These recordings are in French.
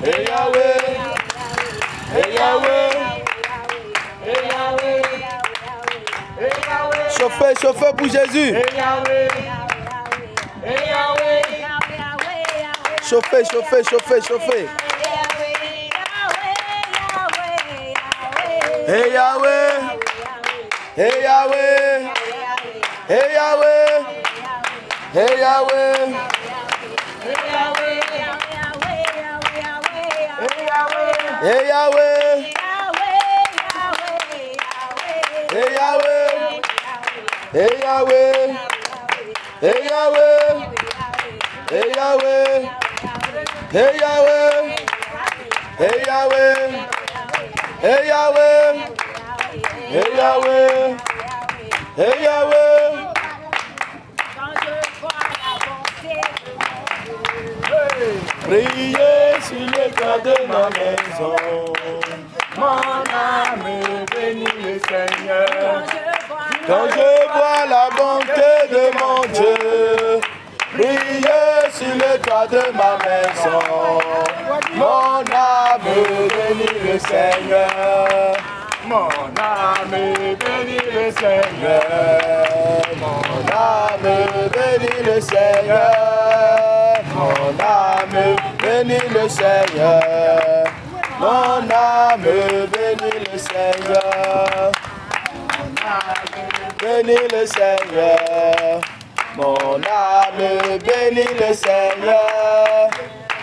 Hey Yahweh, hey Yahweh, hey Yahweh, hey Yahweh. Chauffez, chauffez pour Jésus. Hey Yahweh, hey Yahweh, chauffez, chauffez, chauffez, chauffez. Hey Yahweh, hey Yahweh, hey Yahweh, hey Yahweh, hey Yahweh, hey Yahweh, hey Yahweh, hey Yahweh, hey Yahweh, hey Yahweh, hey Yahweh, hey Yahweh, hey Yahweh, hey Yahweh, hey Yahweh. Priez sur le toit de ma maison. Mon âme bénit le Seigneur. Quand je vois la bonté de mon Dieu, priez sur le toit de ma maison. Mon âme bénit le Seigneur. Mon âme bénit le Seigneur. Mon âme bénit le Seigneur. Mon âme bénit le Seigneur. Mon âme bénit le Seigneur. Bénis le Seigneur. Mon âme bénit le Seigneur.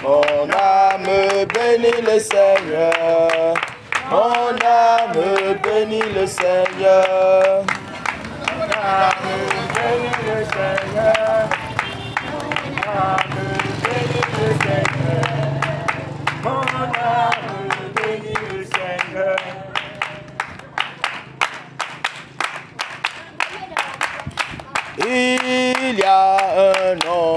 Mon âme bénit le Seigneur. Mon âme bénit le Seigneur. Mon âme bénit le Seigneur. Mon âme bénit le Seigneur. Mon âme bénit le Seigneur. Il y a un nom,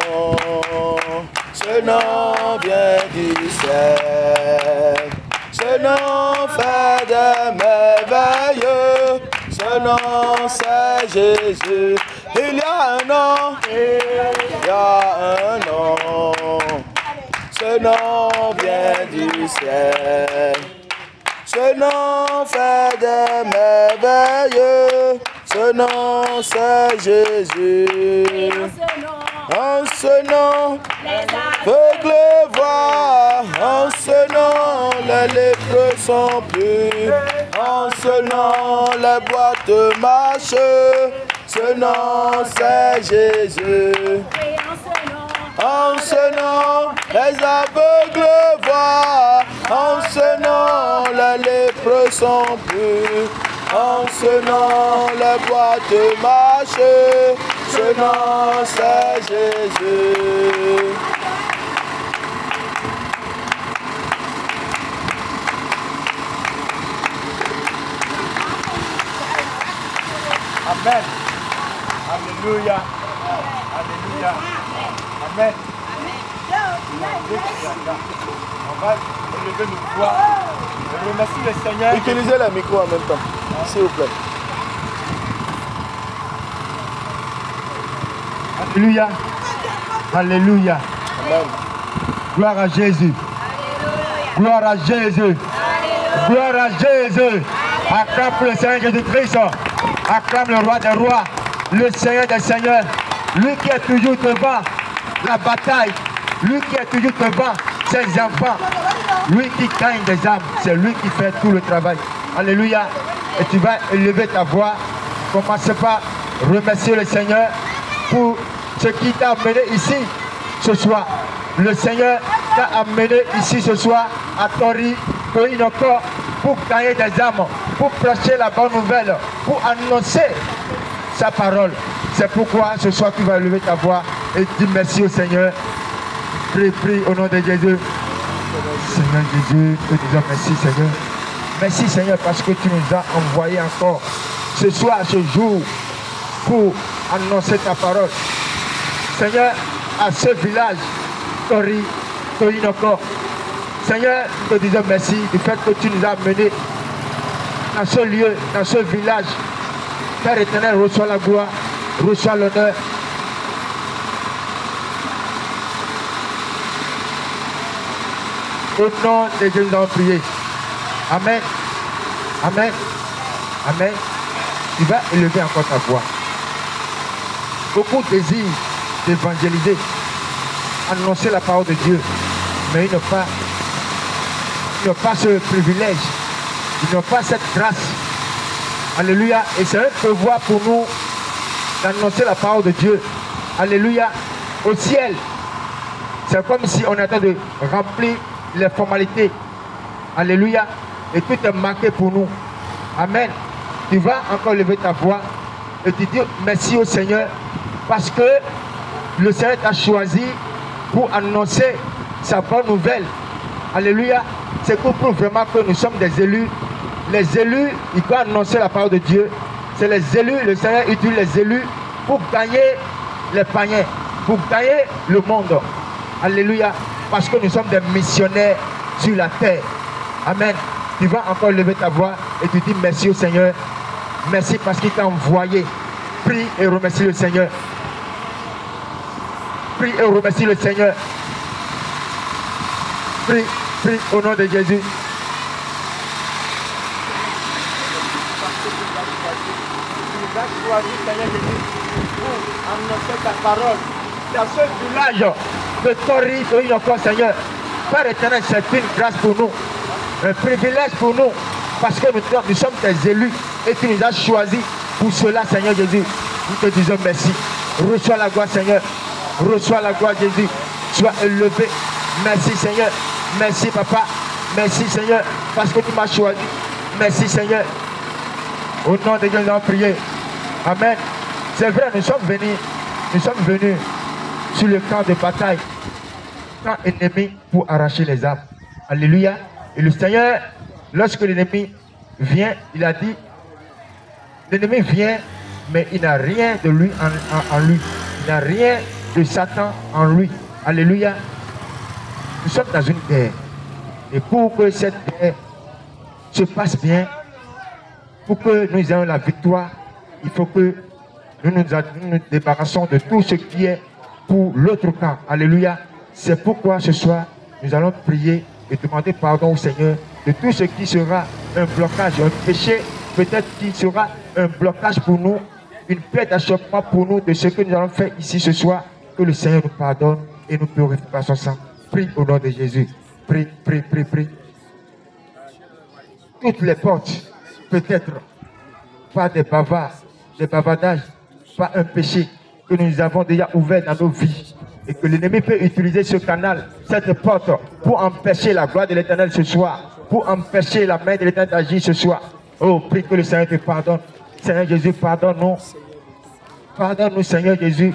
ce nom vient du ciel. Ce nom fait des merveilles, ce nom c'est Jésus. Il y a un nom, il y a un nom, ce nom vient du ciel. Ce nom fait des merveilles, ce nom c'est Jésus. En ce nom, aveugles voient. En ce nom, les lépreux sont purs. En ce nom, les boîtes marchent. Ce nom c'est Jésus. En ce nom, les aveugles voient. En ce nom, les lépreux sont purs. En ce nom, les boîtes marchent. Ce nom, c'est Jésus. Amen. Alléluia. Alléluia. Amen. On va lever nos voix. Je remercie le Seigneur. Utilisez le micro en même temps, s'il vous plaît. Alléluia. Alléluia. Amen. Gloire à Jésus. Gloire à Jésus. Gloire à Jésus. Acclame le Seigneur Jésus-Christ. Acclame le roi des rois. Le Seigneur des seigneurs. Lui qui est toujours devant la bataille. Lui qui est toujours devant ses enfants. Lui qui gagne des âmes. C'est lui qui fait tout le travail. Alléluia. Et tu vas élever ta voix. Commence par remercier le Seigneur pour ce qui t'a amené ici ce soir. Le Seigneur t'a amené ici ce soir à Tori, Toinoko, pour gagner des âmes, pour prêcher la bonne nouvelle, pour annoncer sa parole. C'est pourquoi ce soir tu vas lever ta voix et dire merci au Seigneur. Prie, prie au nom de Jésus. Seigneur Jésus, nous disons merci Seigneur. Merci Seigneur parce que tu nous as envoyé encore ce soir, ce jour, pour annoncer ta parole. Seigneur, à ce village, Tori, Toinoko, Seigneur, nous te disons merci du fait que tu nous as menés dans ce lieu, dans ce village. Père éternel, reçois la gloire, reçois l'honneur. Au nom de Jésus, nous allons prier. Amen. Amen. Amen. Tu vas élever encore ta voix. Beaucoup désirent d'évangéliser, annoncer la parole de Dieu, mais ils n'ont pas ce privilège, ils n'ont pas cette grâce. Alléluia. Et c'est un devoir pour nous d'annoncer la parole de Dieu. Alléluia. Au ciel, c'est comme si on attend de remplir les formalités. Alléluia. Et tout est marqué pour nous. Amen. Tu vas encore lever ta voix et tu dis merci au Seigneur parce que le Seigneur t'a choisi pour annoncer sa bonne nouvelle. Alléluia. C'est pour prouver vraiment que nous sommes des élus. Les élus, ils doivent annoncer la parole de Dieu. C'est les élus, le Seigneur utilise les élus pour gagner les païens, pour gagner le monde. Alléluia. Parce que nous sommes des missionnaires sur la terre. Amen. Tu vas encore lever ta voix et tu dis merci au Seigneur. Merci parce qu'il t'a envoyé. Prie et remercie le Seigneur. Prie et remercie le Seigneur. Prie, prie au nom de Jésus. Tu vas choisir, Seigneur Jésus, pour annoncer ta parole dans ce village de Tori, Seigneur. Père éternel, c'est une grâce pour nous, un privilège pour nous, parce que nous sommes tes élus et tu nous as choisis pour cela, Seigneur Jésus. Nous te disons merci. Reçois la gloire, Seigneur. Reçois la gloire, Jésus. Sois élevé. Merci, Seigneur. Merci, Papa. Merci, Seigneur, parce que tu m'as choisi. Merci, Seigneur. Au nom de Dieu, nous allons prier. Amen. C'est vrai, nous sommes venus sur le camp de bataille, camp ennemi, pour arracher les âmes. Alléluia. Et le Seigneur, lorsque l'ennemi vient, il a dit, l'ennemi vient, mais il n'a rien de lui en lui. Il n'a rien de Satan en lui. Alléluia. Nous sommes dans une guerre. Et pour que cette guerre se passe bien, pour que nous ayons la victoire, il faut que nous nous débarrassons de tout ce qui est pour l'autre camp. Alléluia. C'est pourquoi ce soir, nous allons prier et demander pardon au Seigneur de tout ce qui sera un blocage, un péché, peut-être qui sera un blocage pour nous, une pierre d'achoppement pour nous de ce que nous allons faire ici ce soir. Que le Seigneur nous pardonne et nous purifie par son sang. Prie au nom de Jésus. Prie, prie, prie, prie. Toutes les portes, peut-être pas des bavards, des bavardages, pas un péché que nous avons déjà ouvert dans nos vies et que l'ennemi peut utiliser ce canal, cette porte, pour empêcher la gloire de l'Éternel ce soir, pour empêcher la main de l'Éternel d'agir ce soir. Oh, prie que le Seigneur te pardonne. Seigneur Jésus, pardonne-nous. Pardonne-nous, Seigneur Jésus.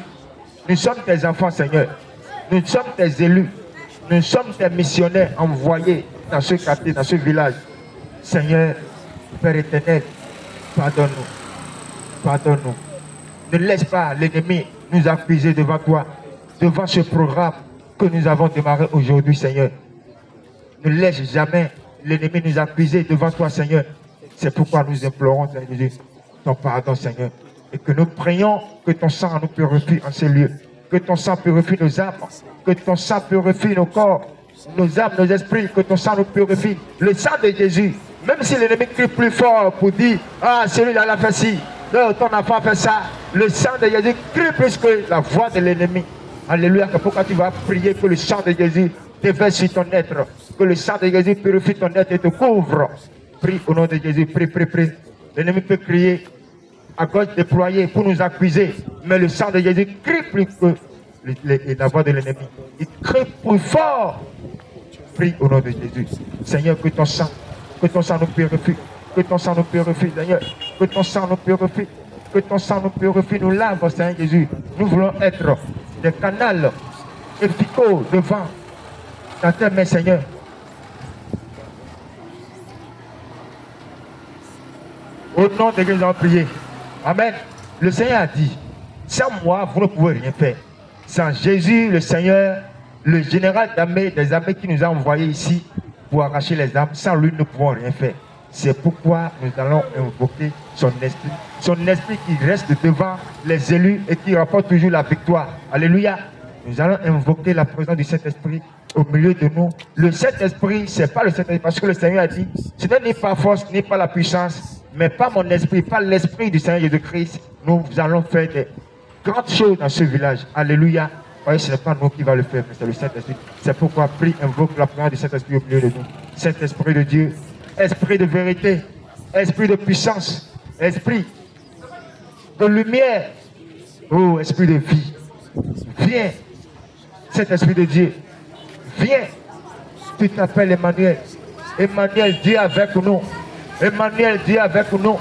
Nous sommes tes enfants, Seigneur. Nous sommes tes élus. Nous sommes tes missionnaires envoyés dans ce quartier, dans ce village. Seigneur, Père éternel, pardonne-nous. Pardonne-nous. Ne laisse pas l'ennemi nous accuser devant toi, devant ce programme que nous avons démarré aujourd'hui, Seigneur. Ne laisse jamais l'ennemi nous accuser devant toi, Seigneur. C'est pourquoi nous implorons, Seigneur Jésus, ton pardon, Seigneur. Et que nous prions que ton sang nous purifie en ces lieux. Que ton sang purifie nos âmes. Que ton sang purifie nos corps, nos âmes, nos esprits. Que ton sang nous purifie. Le sang de Jésus. Même si l'ennemi crie plus fort pour dire, ah, celui-là l'a fait ci, ton enfant fait ça. Le sang de Jésus crie plus que la voix de l'ennemi. Alléluia. Pourquoi tu vas prier que le sang de Jésus déverse sur ton être. Que le sang de Jésus purifie ton être et te couvre. Prie au nom de Jésus. Prie, prie, prie. L'ennemi peut crier à gauche déployée pour nous accuser. Mais le sang de Jésus crie plus que la voix de l'ennemi. Il crie plus fort. Prie au nom de Jésus. Seigneur, que ton sang nous purifie. Que ton sang nous purifie, Seigneur. Que ton sang nous purifie. Que ton sang nous purifie, nous lave, Seigneur Jésus. Nous voulons être des canaux efficaces devant dans tes mains, Seigneur. Au nom de Jésus, nous allons prier. Amen. Le Seigneur a dit, sans moi, vous ne pouvez rien faire. Sans Jésus, le Seigneur, le général d'armée, des armées qui nous a envoyés ici pour arracher les âmes, sans lui, nous ne pouvons rien faire. C'est pourquoi nous allons invoquer son esprit qui reste devant les élus et qui rapporte toujours la victoire. Alléluia. Nous allons invoquer la présence du Saint-Esprit au milieu de nous. Le Saint-Esprit, ce n'est pas le Saint-Esprit, parce que le Seigneur a dit, ce n'est ni par force, ni par la puissance, mais par mon esprit, par l'esprit du Seigneur Jésus-Christ, nous allons faire des grandes choses dans ce village. Alléluia. Voyez, ce n'est pas nous qui va le faire, mais c'est le Saint-Esprit. C'est pourquoi prie, invoque la prière du Saint-Esprit au milieu de nous. Saint-Esprit de Dieu, esprit de vérité, esprit de puissance, esprit de lumière, oh, esprit de vie. Viens, Saint-Esprit de Dieu, viens. Tu t'appelles Emmanuel. Emmanuel, Dieu avec nous. Emmanuel, Dieu avec nous.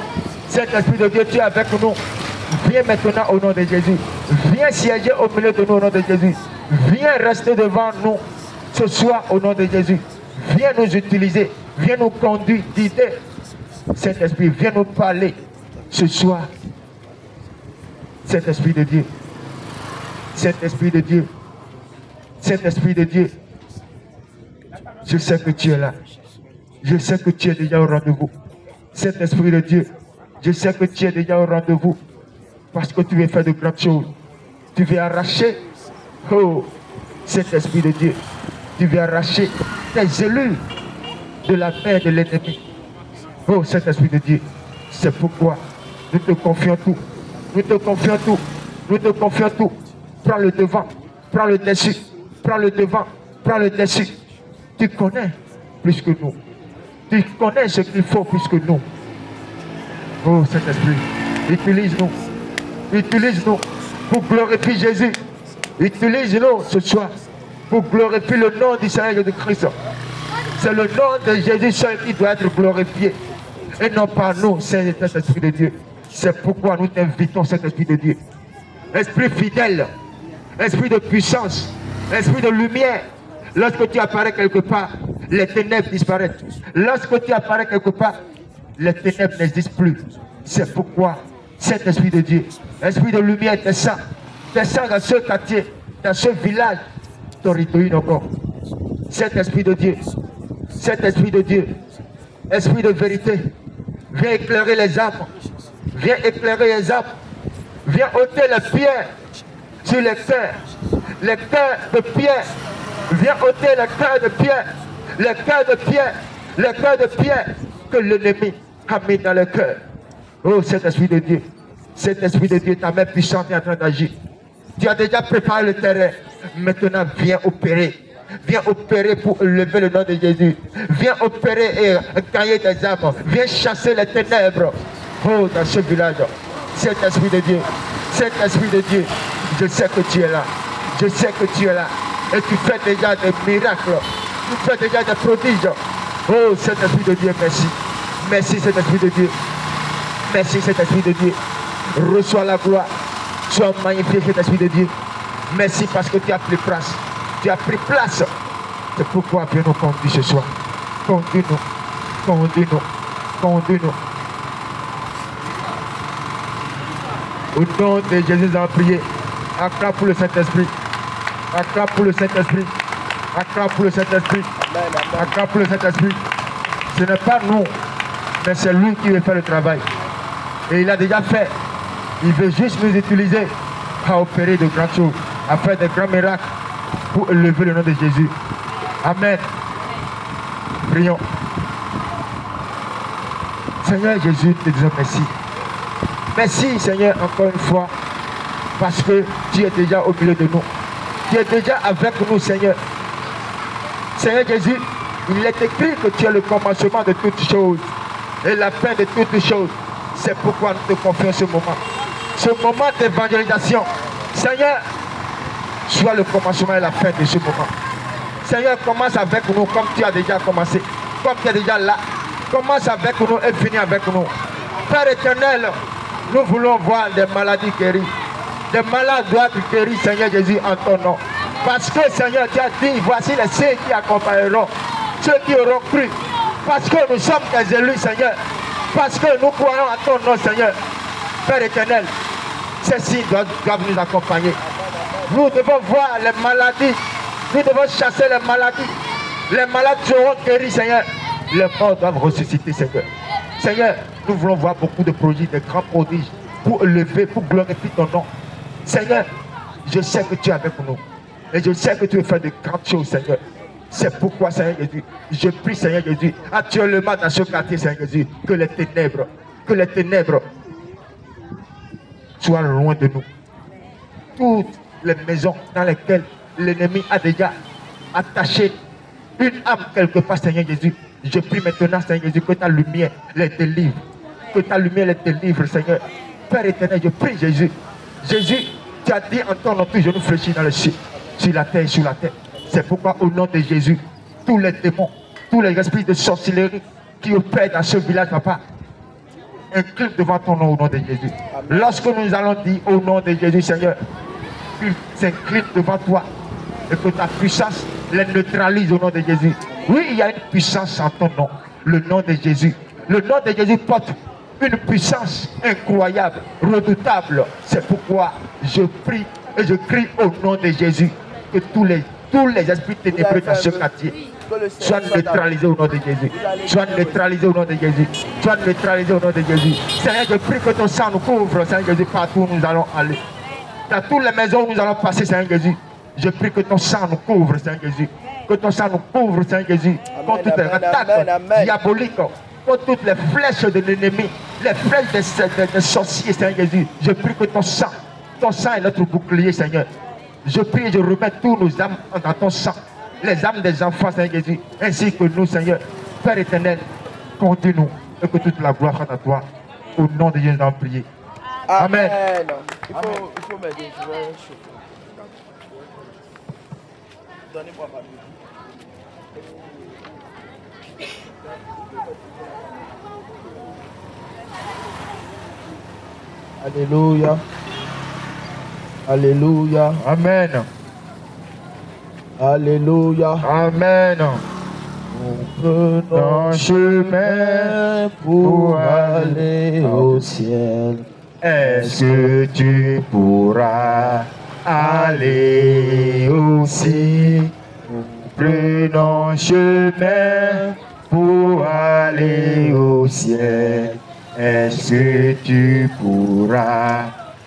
Saint-Esprit de Dieu, tu es avec nous. Viens maintenant au nom de Jésus. Viens siéger au milieu de nous au nom de Jésus. Viens rester devant nous ce soir au nom de Jésus. Viens nous utiliser. Viens nous conduire, guider. Saint-Esprit, viens nous parler ce soir. Saint-Esprit de Dieu. Saint-Esprit de Dieu. Saint-Esprit de Dieu. Je sais que tu es là. Je sais que tu es déjà au rendez-vous. Saint-Esprit de Dieu. Je sais que tu es déjà au rendez-vous. Parce que tu veux faire de grandes choses. Tu veux arracher, oh, Saint-Esprit de Dieu. Tu veux arracher tes élus de la main de l'ennemi. Oh, Saint-Esprit de Dieu. C'est pourquoi nous te confions tout. Nous te confions tout. Nous te confions tout. Prends le devant. Prends le dessus. Prends le devant. Prends le dessus. Tu connais plus que nous. Tu connais ce qu'il faut plus que nous. Oh, Saint-Esprit, utilise-nous. Utilise-nous pour glorifier Jésus. Utilise-nous ce soir pour glorifier le nom du Seigneur Jésus-Christ. C'est le nom de Jésus seul qui doit être glorifié. Et non pas nous, Saint-Esprit de Dieu. C'est pourquoi nous t'invitons, Saint-Esprit de Dieu. Esprit fidèle, esprit de puissance, esprit de lumière. Lorsque tu apparais quelque part, les ténèbres disparaissent. Lorsque tu apparais quelque part, les ténèbres n'existent plus. C'est pourquoi cet esprit de Dieu, esprit de lumière, descend dans ce quartier, dans ce village, Toritoïne encore. Cet esprit de Dieu, cet esprit de Dieu, esprit de vérité, viens éclairer les âmes, viens éclairer les âmes, viens ôter les pierres sur les cœurs de pierre, viens ôter les cœurs de pierre, les cœurs de pierre, les cœurs de pierre que l'ennemi a mis dans le cœur. Oh, cet esprit de Dieu, cet esprit de Dieu, ta main puissante est en train d'agir. Tu as déjà préparé le terrain. Maintenant, viens opérer. Viens opérer pour lever le nom de Jésus. Viens opérer et gagner des âmes. Viens chasser les ténèbres. Oh, dans ce village. Cet esprit de Dieu, cet esprit de Dieu, je sais que tu es là. Je sais que tu es là. Et tu fais déjà des miracles. Tu fais déjà des prodiges. Oh, cet esprit de Dieu, merci. Merci, cet esprit de Dieu. Merci, cet esprit de Dieu. Reçois la gloire. Sois magnifié, cet esprit de Dieu. Merci parce que tu as pris place. Tu as pris place. C'est pourquoi viens nous conduire ce soir. Conduis-nous. Conduis-nous. Conduis-nous. Au nom de Jésus, nous allons prier. Acclame pour le Saint-Esprit. Acclame pour le Saint-Esprit. Acclame pour le Saint-Esprit. Acclame pour le Saint-Esprit. Ce n'est pas nous, mais c'est lui qui veut faire le travail. Et il a déjà fait. Il veut juste nous utiliser à opérer de grandes choses, à faire de grands miracles pour élever le nom de Jésus. Amen. Prions. Seigneur Jésus, te disons merci. Merci Seigneur encore une fois parce que tu es déjà au milieu de nous. Tu es déjà avec nous Seigneur. Seigneur Jésus, il est écrit que tu es le commencement de toutes choses et la fin de toutes choses. C'est pourquoi nous te confions ce moment. Ce moment d'évangélisation. Seigneur, sois le commencement et la fin de ce moment. Seigneur, commence avec nous comme tu as déjà commencé. Comme tu es déjà là. Commence avec nous et finis avec nous. Père éternel, nous voulons voir des maladies guéries. Des malades doivent être guéris, Seigneur Jésus, en ton nom. Parce que, Seigneur, tu as dit, voici les ceux qui accompagneront, ceux qui auront cru. Parce que nous sommes des élus, Seigneur. Parce que nous croyons à ton nom, Seigneur. Père éternel, ces signes doivent nous accompagner. Nous devons voir les maladies. Nous devons chasser les maladies. Les malades seront guéris, Seigneur. Les morts doivent ressusciter, Seigneur. Seigneur, nous voulons voir beaucoup de prodiges, de grands prodiges, pour élever, pour glorifier ton nom. Seigneur, je sais que tu es avec nous. Et je sais que tu veux faire de grandes choses, Seigneur. C'est pourquoi, Seigneur Jésus, je prie, Seigneur Jésus, actuellement dans ce quartier, Seigneur Jésus, que les ténèbres soient loin de nous. Toutes les maisons dans lesquelles l'ennemi a déjà attaché une âme quelque part, Seigneur Jésus, je prie maintenant, Seigneur Jésus, que ta lumière les délivre. Que ta lumière les délivre, Seigneur. Père éternel, je prie, Jésus. Jésus, tu as dit en ton nom, tous genoux fléchis dans le ciel, sur la terre, sur la terre. C'est pourquoi, au nom de Jésus, tous les démons, tous les esprits de sorcellerie qui opèrent dans ce village, papa, incline devant ton nom au nom de Jésus. Amen. Lorsque nous allons dire au nom de Jésus, Seigneur, qu'ils s'inclinent devant toi et que ta puissance les neutralise au nom de Jésus. Oui, il y a une puissance en ton nom, le nom de Jésus. Le nom de Jésus porte une puissance incroyable, redoutable. C'est pourquoi je prie et je crie au nom de Jésus que tous les esprits ténébreux dans ce quartier soient neutralisés au nom de Jésus. Soient neutralisés au nom de Jésus. Soient neutralisés au nom de Jésus. Seigneur, je prie que ton sang nous couvre, Seigneur Jésus, partout où nous allons aller. Dans toutes les maisons où nous allons passer, Seigneur Jésus, je prie que ton sang nous couvre, Seigneur Jésus. Que ton sang nous couvre, Seigneur Jésus, contre toutes les attaques diaboliques, contre toutes les flèches de l'ennemi, les flèches des sorciers, Seigneur Jésus. Je prie que ton sang est notre bouclier, Seigneur. Je prie et je remets tous nos âmes dans ton sang, les âmes des enfants, Seigneur Jésus, ainsi que nous, Seigneur. Père éternel, conduis-nous et que toute la gloire soit à toi. Au nom de Jésus, nous allons prier. Amen. Il faut m'aider, je vais chauffer. Donnez-moi ma vie. Alléluia. Alléluia. Amen. Alléluia. Amen. Nous prenons chemin pour aller au ciel. Est-ce que tu pourras aller aussi? Nous prenons chemin pour aller au ciel. Est-ce que tu pourras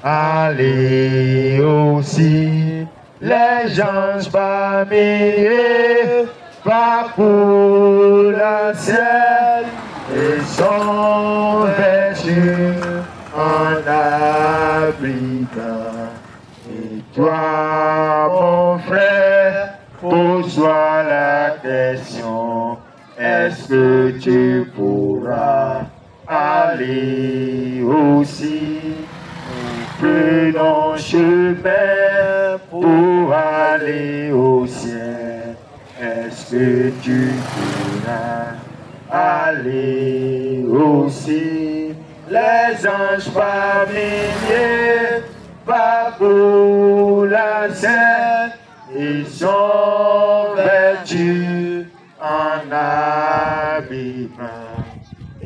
aller aussi? Les gens par milliers parcourent le ciel et sont vêtus en abritant. Et toi, mon frère, pose-toi la question, est-ce que tu pourras aller aussi? Nous prenons chemin pour aller au ciel. Est-ce que tu pourras aller aussi? Les anges par milliers parcourent le ciel. Ils sont vêtus en habillement.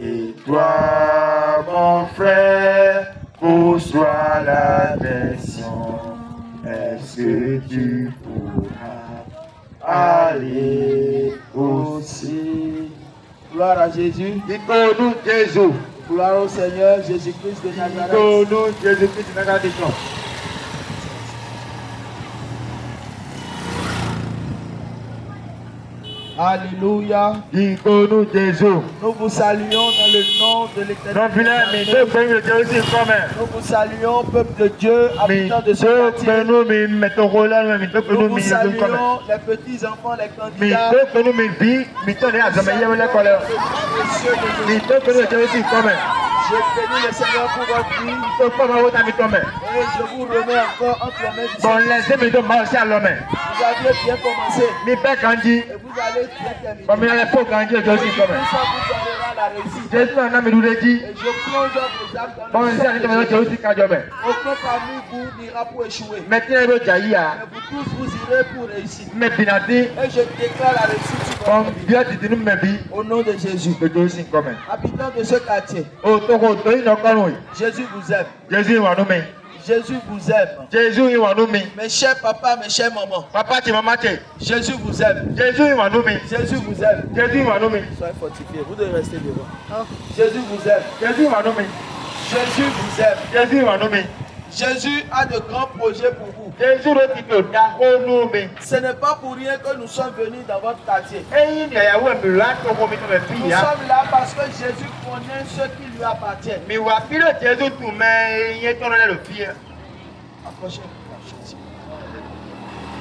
Et toi, mon frère, pose-toi la question, est-ce que tu pourras aller aussi? Gloire à Jésus. Dis-nous Jésus. Gloire au Seigneur Jésus-Christ de Nazareth. Dis-nous Jésus-Christ de Nazareth. Alléluia. Dis-nous Jésus. Nous vous saluons dans le nom de l'Éternel. Nous vous saluons, peuple de Dieu, habitants de ce quartier. Nous vous saluons, les petits enfants, les candidats. Je bénis le Seigneur pour votre vie. Et je vous remets encore entre les mains du Seigneur. Vous aviez bien commencé. Et vous allez bien terminer. Tout ça vous donnera la réussite. Et je plonge vos âmes dans le sang. Aucun parmi vous n'ira pour échouer. Mais vous tous vous irez pour réussir. Et je déclare la réussite sur votre vie. Au nom de Jésus. Habitants de ce quartier. Jésus vous aime. Jésus vous aime. Mes chers papas, mes chers mamans. Jésus vous aime. Jésus vous aime. Soyez fortifiés. Vous devez rester devant. Jésus vous aime. Jésus vous aime. Jésus a de grands projets pour vous. Ce n'est pas pour rien que nous sommes venus dans votre quartier. Nous sommes là parce que Jésus connaît ce qui lui appartient. Approchez.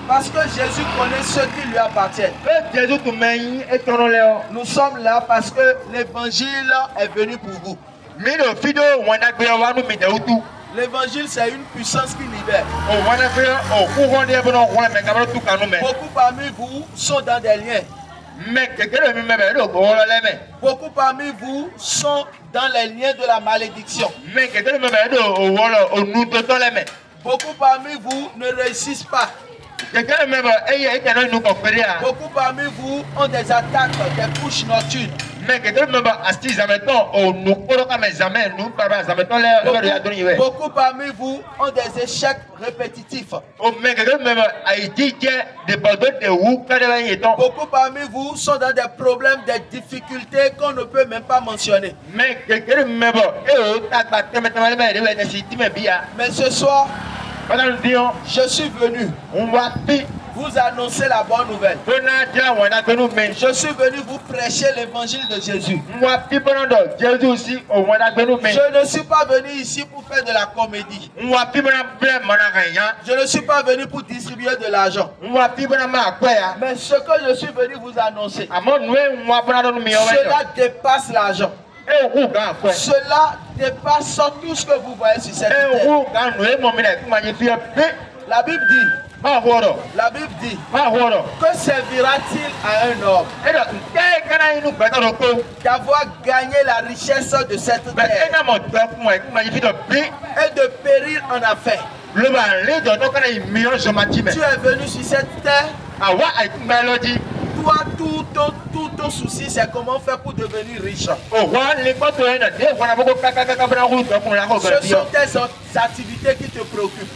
Parce que Jésus connaît ce qui lui appartient. Nous sommes là parce que l'évangile est venu pour vous. L'évangile, c'est une puissance qui libère. Beaucoup parmi vous sont dans des liens. Beaucoup parmi vous sont dans les liens de la malédiction. Beaucoup parmi vous ne réussissent pas. Beaucoup parmi vous ont des attaques, des couches nocturnes. Beaucoup parmi vous ont des échecs répétitifs. Beaucoup parmi vous sont dans des problèmes, des difficultés qu'on ne peut même pas mentionner. Mais ce soir, je suis venu vous annoncer la bonne nouvelle. Je suis venu vous prêcher l'évangile de Jésus. Je ne suis pas venu ici pour faire de la comédie. Je ne suis pas venu pour distribuer de l'argent. Mais ce que je suis venu vous annoncer, cela dépasse l'argent. Cela dépasse tout ce que vous voyez sur cette terre. La Bible dit, que servira-t-il à un homme d'avoir gagné la richesse de cette terre et de périr en affaires? Tu es venu sur cette terre. Toi, tout ton souci, c'est comment faire pour devenir riche. Ce sont tes activités qui te préoccupent.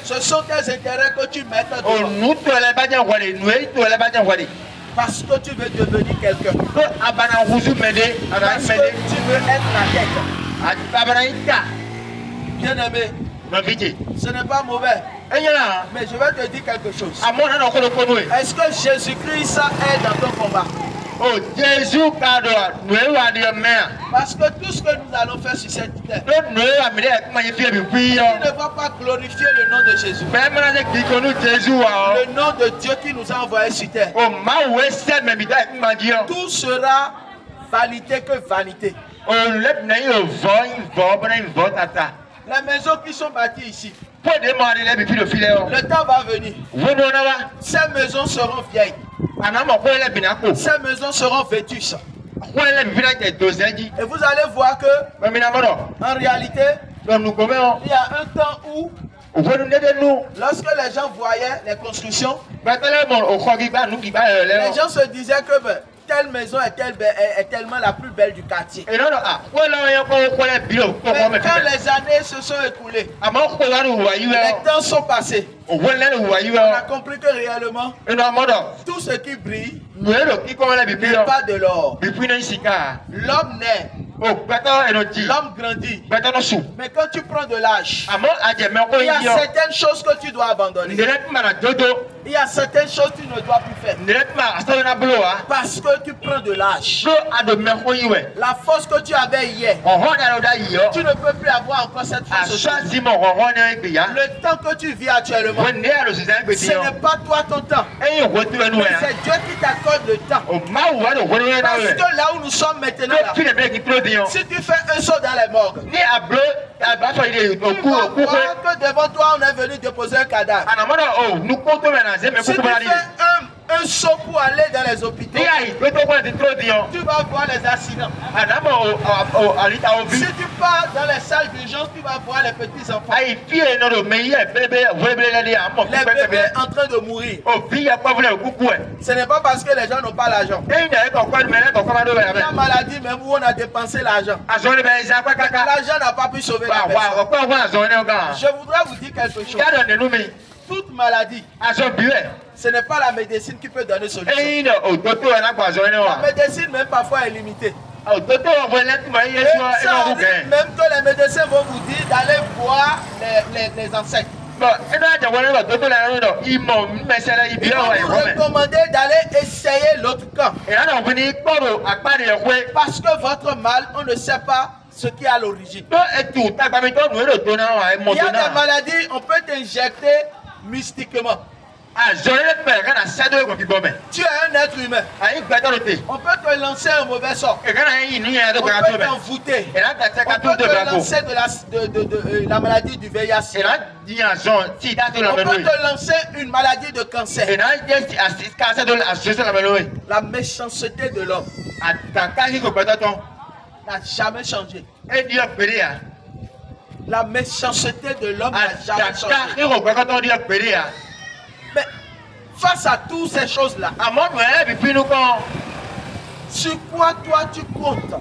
Ce sont tes intérêts que tu mets dedans. Parce que tu veux devenir quelqu'un. Parce que tu veux être la tête. Bien aimé, ce n'est pas mauvais. Mais je vais te dire quelque chose. Est-ce que Jésus-Christ est dans ton combat? Parce que tout ce que nous allons faire sur cette terre, tu ne vas pas glorifier le nom de Jésus. Le nom de Dieu qui nous a envoyés sur terre. Tout sera vanité que vanité. Les maisons qui sont bâties ici, le temps va venir. Ces maisons seront vieilles. Ces maisons seront vétustes. Et vous allez voir que, en réalité, il y a un temps où, lorsque les gens voyaient les constructions, les gens se disaient que telle maison est tellement la plus belle du quartier. Mais quand les années se sont écoulées, les temps sont passés, on a compris que réellement, tout ce qui brille n'est pas de l'or. L'homme naît, l'homme grandit. Mais quand tu prends de l'âge, il y a certaines choses que tu dois abandonner. Il y a certaines choses que tu ne dois plus faire. Parce que tu prends de l'âge. La force que tu avais hier, tu ne peux plus avoir encore cette force. Le temps que tu vis actuellement, ce n'est pas toi ton temps. Mais c'est Dieu qui t'accorde le temps. Parce que là où nous sommes maintenant, là, si tu fais un saut dans les morgues, tu vas voir que devant toi on est venu déposer un cadavre. Si tu fais un saut pour aller dans les hôpitaux, tu vas voir les accidents. Si tu pars dans les salles d'urgence, tu vas voir les petits enfants. Les bébés en train de mourir. Ce n'est pas parce que les gens n'ont pas l'argent. Il y a une maladie même où on a dépensé l'argent. L'argent n'a pas pu sauver la personne. Je voudrais vous dire quelque chose. Toute maladie, ce n'est pas la médecine qui peut donner solution. La médecine même parfois est limitée. Ça arrive même que les médecins vont vous dire d'aller voir les insectes. Ils vont vous recommander d'aller essayer l'autre camp. Parce que votre mal, on ne sait pas ce qui est à l'origine. Il y a des maladies, on peut t'injecter mystiquement. Tu es un être humain. On peut te lancer un mauvais sort. On peut t'envoûter. On peut te lancer de la maladie du VIH. On peut te lancer une maladie de cancer. La méchanceté de l'homme n'a jamais changé. La méchanceté de l'homme n'a jamais changé. Mais face à toutes ces choses-là, sur quoi toi tu comptes?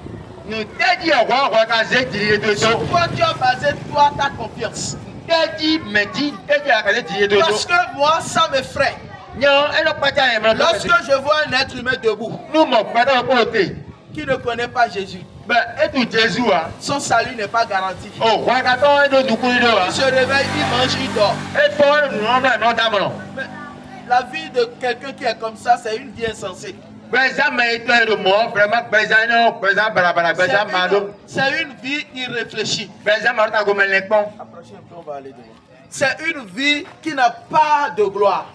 Sur quoi tu as basé toi ta confiance? Parce que moi, ça m'effraie. Lorsque je vois un être humain debout qui ne connaît pas Jésus, son salut n'est pas garanti. Il se réveille, il mange, il dort. Mais la vie de quelqu'un qui est comme ça, c'est une vie insensée. C'est une vie irréfléchie. C'est une vie qui n'a pas de gloire.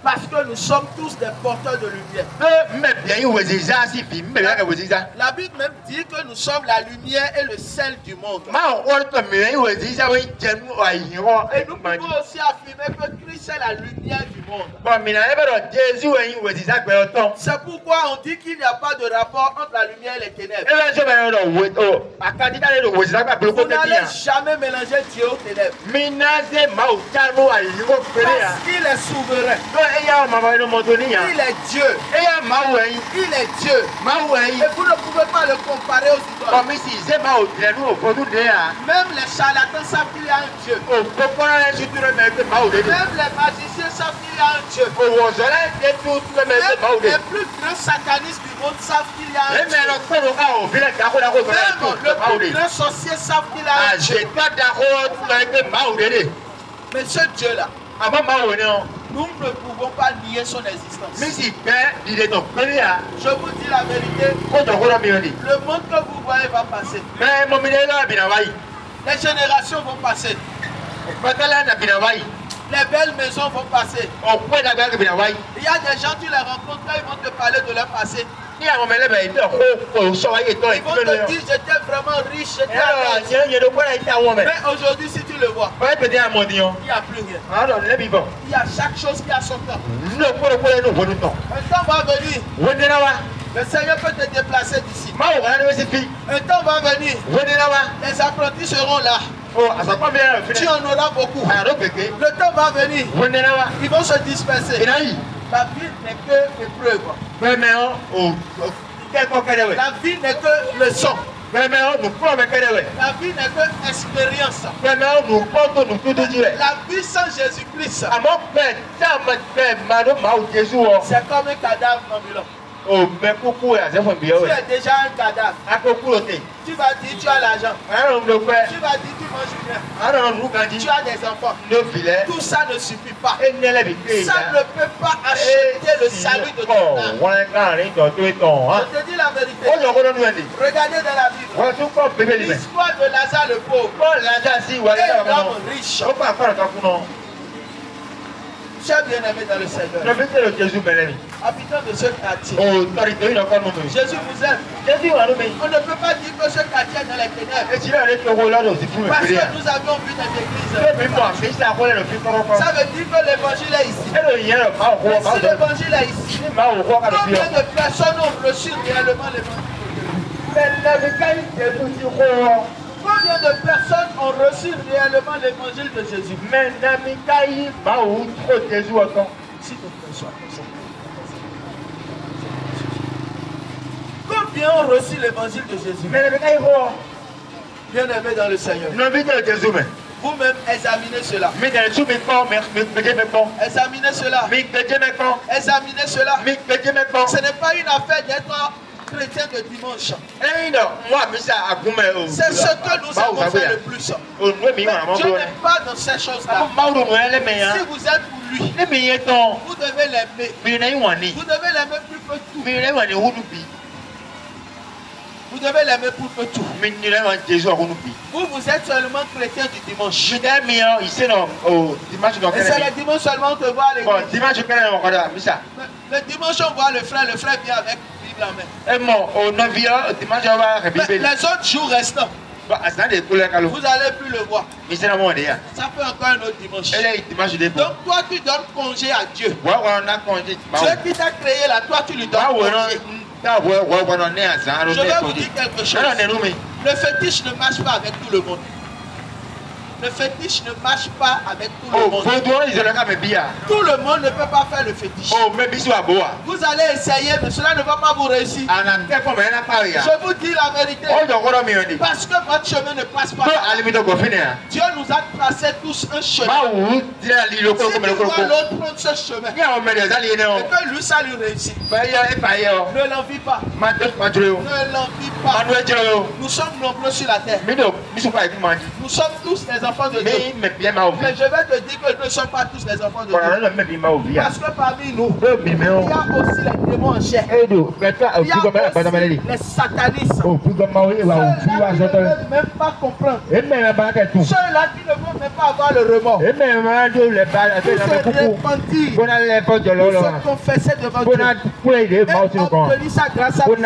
Parce que nous sommes tous des porteurs de lumière. La Bible même dit que nous sommes la lumière et le sel du monde. Et nous pouvons aussi affirmer que Christ est la lumière du monde. C'est pourquoi on dit qu'il n'y a pas de rapport entre la lumière et les ténèbres. Vous n'allez jamais mélanger Dieu aux ténèbres. Parce qu'il est souverain. Il est Dieu. Il est Dieu. Et vous ne pouvez pas le comparer aux idoles. Même les charlatans savent qu'il y a un Dieu. Même les magiciens savent qu'il y a un Dieu. Même les plus grands satanistes du monde savent qu'il y a un Dieu. Même le plus grand sorcier savent qu'il y a un Dieu. Mais ce Dieu-là, nous ne pouvons pas nier son existence. Je vous dis la vérité, le monde que vous voyez va passer. Les générations vont passer. Les belles maisons vont passer. Il y a des gens, tu les rencontres, ils vont te parler de leur passé. Ils vont te dire, j'étais vraiment riche, j'étais mais aujourd'hui, si tu le vois, il n'y a plus rien. Il y a chaque chose qui a son temps. Un temps va venir. Le Seigneur peut te déplacer d'ici. Un temps va venir. Les apprentis seront là. Tu en auras beaucoup. Le temps va venir. Ils vont se disperser. La vie n'est que épreuve. La vie n'est que leçon. La vie n'est que expérience. La vie sans Jésus-Christ, c'est comme un cadavre ambulant. Tu es déjà un cadavre. Tu vas dire tu as l'argent. Tu vas dire tu manges bien. Tu as des enfants. Tout ça ne suffit pas. Ça ne peut pas acheter le salut de ton âme. Je te dis la vérité. Regardez dans la Bible l'histoire de Lazare le pauvre et l'homme riche. Chers bien-aimés dans le Seigneur, habitants de ce quartier, Jésus vous aime. On ne peut pas dire que ce quartier est dans les ténèbres. Parce que nous avions vu des églises. Ça veut dire que l'évangile est ici. Mais si l'évangile est ici, combien de personnes ont reçu réellement l'évangile? Combien de personnes ont reçu réellement l'évangile de Jésus? Combien ont reçu l'évangile de Jésus? Bien-aimés dans le Seigneur, vous-même examinez cela. Examinez cela. Examinez cela. Ce n'est pas une affaire d'être chrétiens de dimanche. C'est ce que nous avons fait le plus. Je n'aime pas dans ces choses-là. Si vous êtes pour lui, vous devez l'aimer. Vous devez l'aimer plus que tout. Vous devez l'aimer plus que tout. Vous êtes seulement chrétien du dimanche. Et c'est le dimanche seulement on te voit à l'église. Le dimanche on voit le frère vient avec Bible en main. Mais les autres jours restants, vous n'allez plus le voir. Ça fait encore un autre dimanche. Donc toi tu donnes congé à Dieu. Dieu qui t'a créé là, toi tu lui donnes congé. Je vais vous dire quelque chose. Le fétiche ne marche pas avec tout le monde. Le fétiche ne marche pas avec tout le monde. Tout le monde ne peut pas faire le fétiche. Vous allez essayer, mais cela ne va pas vous réussir. Je vous dis la vérité. Parce que votre chemin ne passe pas. Dieu nous a tracé tous un chemin. Si tu vois l'autre prendre ce chemin, et que lui, ça lui réussit. Ne l'envie pas. Ne l'envie pas. Nous sommes nombreux sur la terre. Nous sommes tous les enfants de Dieu. Mais je vais te dire que nous ne sommes pas tous les enfants de Dieu. Parce que parmi nous, il y a aussi les démons en chair. Il y a aussi les satanistes. Ceux-là qui ne veulent même pas comprendre. Ceux-là qui ne veulent même pas avoir le remords. Tous se repentir. Tous se confesser devant Dieu. Et obtenir sa grâce à eux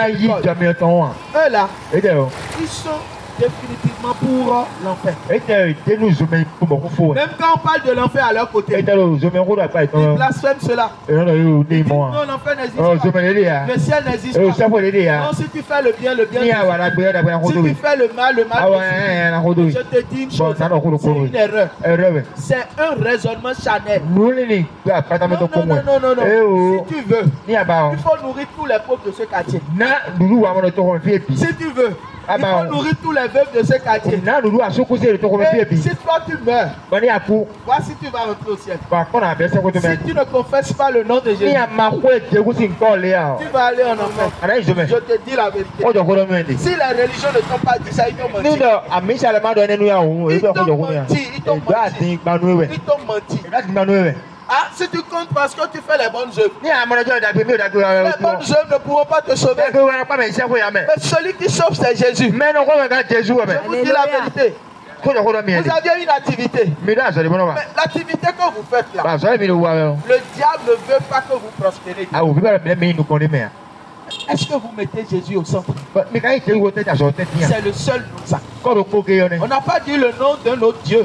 là, ils sont définitivement pour l'enfer. Même quand on parle de l'enfer à leur côté, ils blasphèment cela. Ils disent non, l'enfer n'existe pas. Le ciel n'existe pas. Non, si tu fais le bien si tu fais le mal je te dis une chose, c'est une erreur. C'est un raisonnement charnel. Non. Si tu veux, il faut nourrir tous les pauvres de ce quartier. Si tu veux, il faut nourrir tous les veuves de ce quartier. Et si toi tu meurs, voici tu vas rentrer au ciel. Si tu ne confesses pas le nom de Jésus, tu vas aller en enfer. Je te dis la vérité. Si les religions ne t'ont pas dit ça, ils t'ont menti. Ils t'ont menti. Ah, si tu comptes parce que tu fais les bonnes œuvres, les bonnes œuvres ne pourront pas te sauver. Mais celui qui sauve, c'est Jésus. Je vous dis la vérité. Vous aviez une activité. Mais l'activité que vous faites là, le diable ne veut pas que vous prospérez. Est-ce que vous mettez Jésus au centre? C'est le seul nom. On n'a pas dit le nom d'un autre Dieu.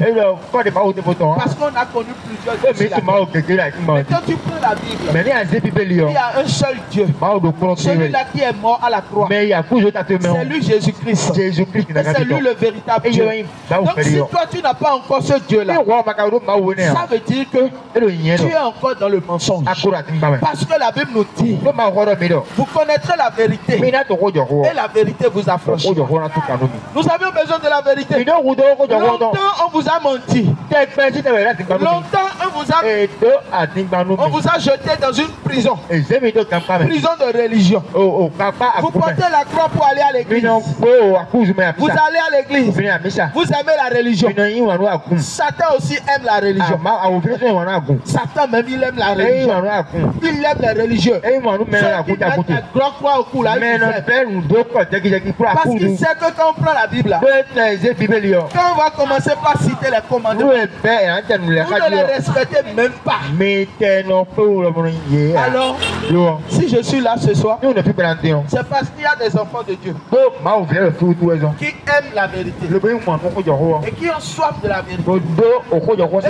Parce qu'on a connu plusieurs dieux. Mais quand tu prends la Bible, il y a un seul Dieu. Celui-là qui est mort à la croix. C'est lui Jésus-Christ. Et c'est lui le véritable Dieu. Donc si toi tu n'as pas encore ce Dieu-là, ça veut dire que tu es encore dans le mensonge. Parce que la Bible nous dit, vous connaîtrez la vérité. Et la vérité vous affranchira. Nous avions besoin de la vérité. Longtemps on vous a menti. Longtemps on vous a jeté dans une prison. Prison de religion. Vous portez la croix pour aller à l'église. Vous allez à l'église. Vous aimez la religion. Satan aussi aime la religion. Satan même il aime la religion. Il aime les religieux. Ceux qui mettent la croix au cou là, parce qu'il sait que quand on prend la Bible là, quand on va commencer par citer les commandements, vous ne les respectez même pas. Alors, si je suis là ce soir, c'est parce qu'il y a des enfants de Dieu qui aiment la vérité et qui ont soif de la vérité. Et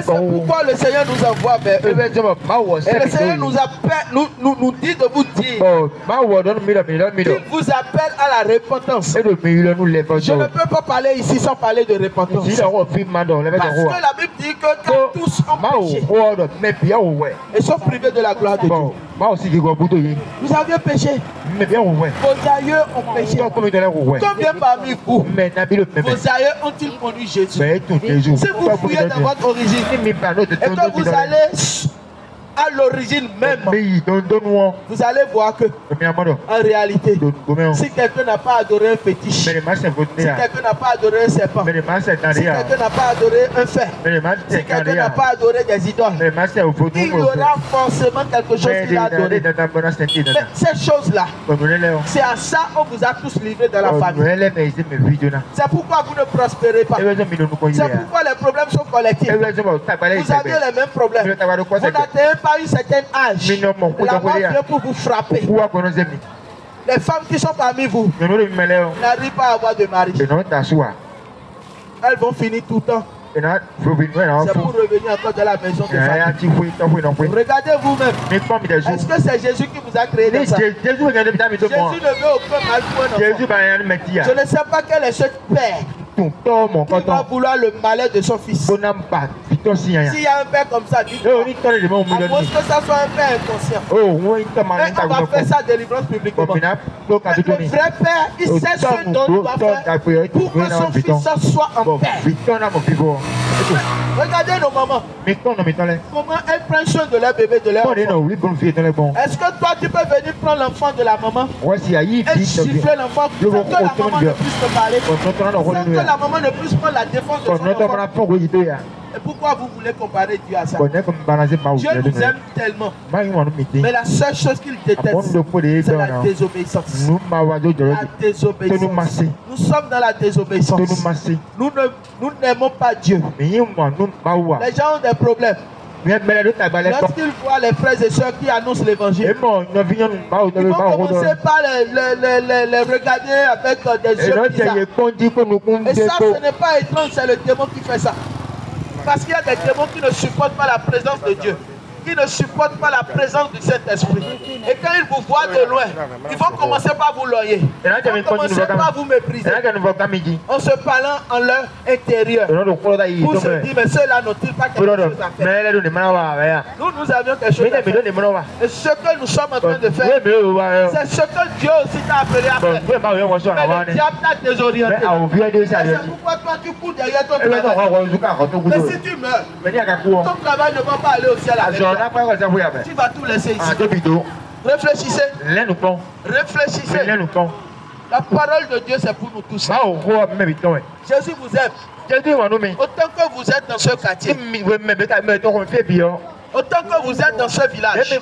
c'est pourquoi le Seigneur nous envoie vers eux. Et le Seigneur nous dit de vous dire qu'il vous appelle à la repentance. Je ne peux pas parler ici sans parler de repentance. Parce que la Bible dit que quand tous ont péché et sont privés de la gloire de Dieu. Vous aviez péché. Vos aïeux ont péché. Combien parmi vous, vos aïeux ont-ils connu Jésus? Si vous fouillez dans votre origine et que vous allez à l'origine même, vous allez voir que, en réalité, si quelqu'un n'a pas adoré un fétiche, si quelqu'un n'a pas adoré un serpent, si quelqu'un n'a pas adoré un fer, si quelqu'un n'a pas adoré des idoles, il y aura forcément quelque chose qu'il a adoré. Mais ces choses-là, c'est à ça qu'on vous a tous livrés dans la famille. C'est pourquoi vous ne prospérez pas. C'est pourquoi les problèmes sont collectifs. Vous avez les mêmes problèmes. Vous n'atteignez pas une certaine âge. La mort vient pour vous frapper. Les femmes qui sont parmi vous n'arrivent pas à avoir de mari. Elles vont finir tout le temps. C'est pour revenir encore dans la maison de famille. Regardez vous-même. Est-ce que c'est Jésus qui vous a créé dans ça? Jésus ne veut aucun mal pour un enfant. Je ne sais pas quel est ce père qui va vouloir le malheur de son fils. S'il y a un père comme ça, dites-moi. À moins que ça soit un père inconscient. Mais on va faire sa délivrance publiquement. Mais le vrai père, il sait ce dont il doit faire pour que son fils soit en paix. Regardez nos mamans. Comment elles prennent soin de leur bébé, de leur enfant. Est-ce que toi tu peux venir prendre l'enfant de la maman et siffler l'enfant sans que la maman ne puisse te parler, sans que la maman ne puisse prendre la défense de son enfant? Et pourquoi vous voulez comparer Dieu à ça? Dieu nous aime tellement. Mais la seule chose qu'il déteste, c'est la désobéissance. La désobéissance. Nous sommes dans la désobéissance. Nous n'aimons pas Dieu. Les gens ont des problèmes. Lorsqu'ils voient les frères et sœurs qui annoncent l'évangile, ils vont commencer par les regarder avec des yeux bizarres. Et ça, ce n'est pas étrange, c'est le démon qui fait ça. Parce qu'il y a des démons qui ne supportent pas la présence de Dieu, qui ne supportent pas la présence du Saint-Esprit. Et quand ils vous voient de loin, ils vont commencer par vous loyer. Ils vont commencer par vous mépriser. En se parlant en leur intérieur. Pour se dire, mais ceux-là n'ont-ils pas quelque chose à faire? Nous avions quelque chose à faire. Et ce que nous sommes en train de faire, c'est ce que Dieu aussi t'a appelé à faire. Mais le diable t'a désorienté. C'est pourquoi toi tu cours derrière ton travail. Mais si tu meurs, ton travail ne va pas aller au ciel avec toi. Tu vas tout laisser ici. Réfléchissez. Réfléchissez. La parole de Dieu, c'est pour nous tous. Jésus vous aime. Autant que vous êtes dans ce quartier, autant que vous êtes dans ce village,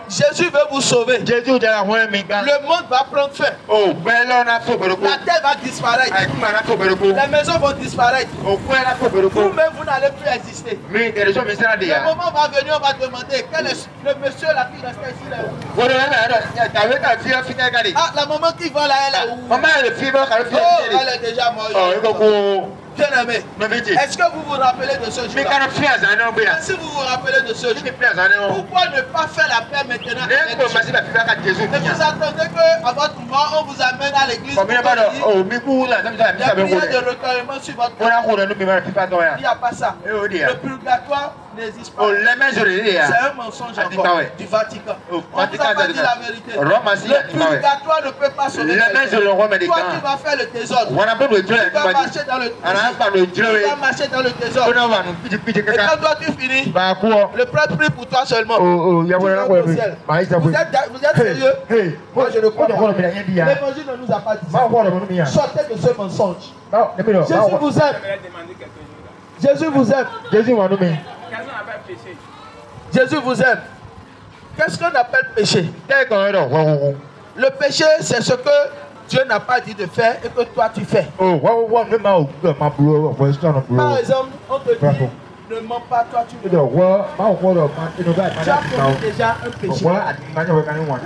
Jésus veut vous sauver. Le monde va prendre fin. La terre va disparaître. Les maisons vont disparaître. Vous-même, vous n'allez plus exister. Le moment va venir, on va demander quel est le monsieur là qui restait ici là. Ah, la maman qui va là, elle est où? Oh, elle est déjà morte. Bien aimé, est-ce que vous vous rappelez de ce jour-là? Si vous vous rappelez de ce jour, pourquoi ne pas faire la paix maintenant avec Dieu? Mais vous attendez qu'à votre mort, on vous amène à l'église pour dire il y a prière de recueillement sur votre corps. Il n'y a pas ça. Le purgatoire n'existe pas. C'est un mensonge encore du Vatican. On ne vous a pas dit la vérité. Le purgatoire ne peut pas sauver quelqu'un. Toi qui vas faire le désordre, tu vas marcher dans le désordre. Et quand toi tu finis, le prêtre prie pour toi seulement. Vous êtes sérieux? Moi je ne crois pas. L'évangile ne nous a pas dit ça. Sortez de ce mensonge. Jésus vous aime. Jésus vous aime. Jésus vous aime. Qu'est-ce qu'on appelle péché? Le péché, c'est ce que Dieu n'a pas dit de faire et que toi tu fais. Par exemple, on te dit, ne mens pas, toi tu mens. Tu as commis déjà un péché.